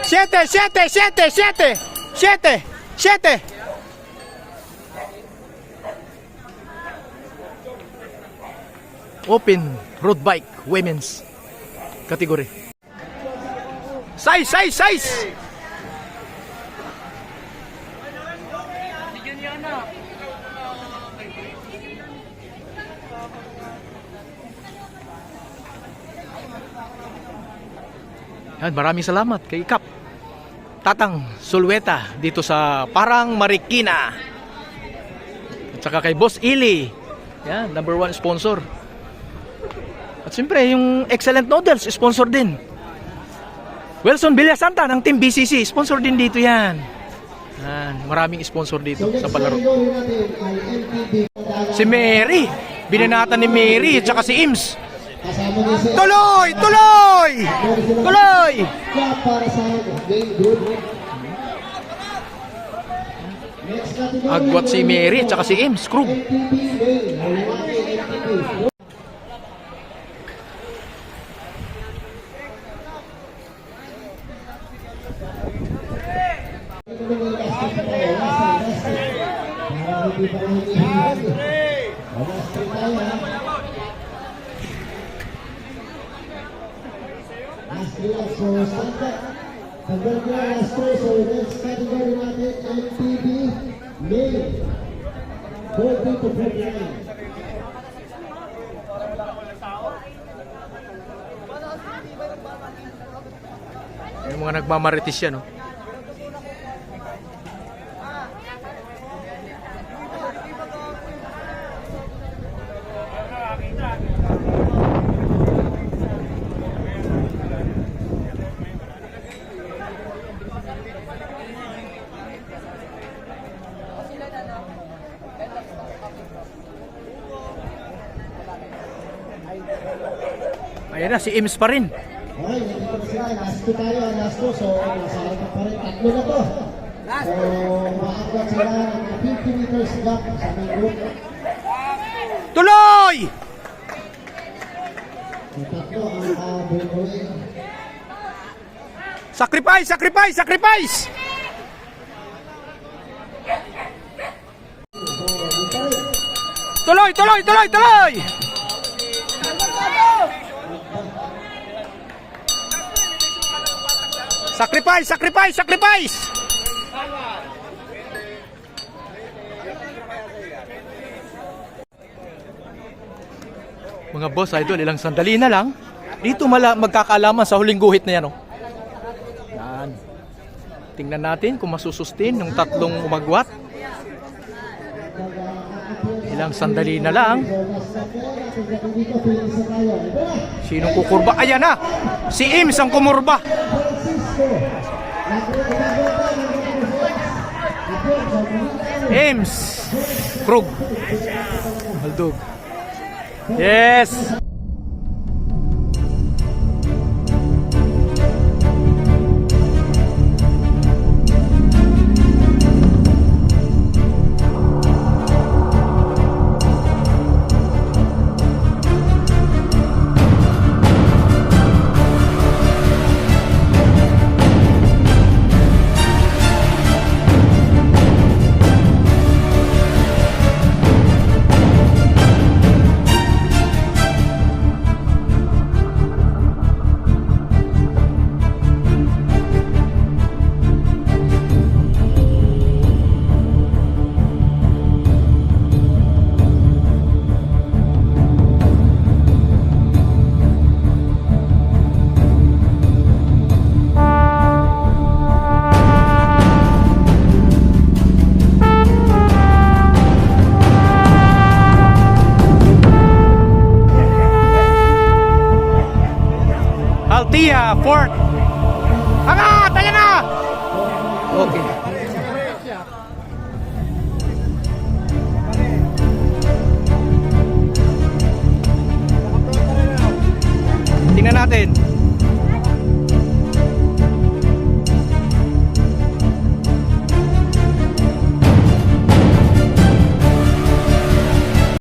7, 7, 7, 7, 7, 7. Open road bike women's category. Size, size, size. Yan, maraming salamat kay Kap Tatang Sulweta dito sa Parang Marikina. At saka kay Boss Ili. Yan, number 1 sponsor. At siyempre, yung Excellent Noodles, sponsor din. Wilson Villasanta ng Team BCC, sponsor din dito yan. Yan, maraming sponsor dito sa palaro. Si Mary, binanatan ni Mary at saka si Ims. Tuloy! Tuloy! Tuloy! Agwat si Mary at saka si Ims, Krug. Yung mga nagmamaritis yan, no? Ayan na, si Ims pa rin. Okay, nandito na sila. Last 2 tayo. Last 2. So, nasa harap pa rin. Tatlo na to. So, makakot sila ng 50 meters gap sa may group. Tuloy! So, tatlo ang buhay. Sacrifice! Sacrifice! Sacrifice! Tuloy! Tuloy! Tuloy! Tuloy! Sacrifice! Sacrifice! Sacrifice! Mga boss, idol, ilang sandali na lang. Dito magkakaalaman sa huling guhit na yan. Oh. Yan. Tingnan natin kung masusustain ng tatlong umagwat. Ilang sandali na lang. Sinong kukurba? Ayan na! Si Ims ang kumurba. Ims Krug Haldog. Yes. Altia, fourth. Angat! Ayan na! Okay.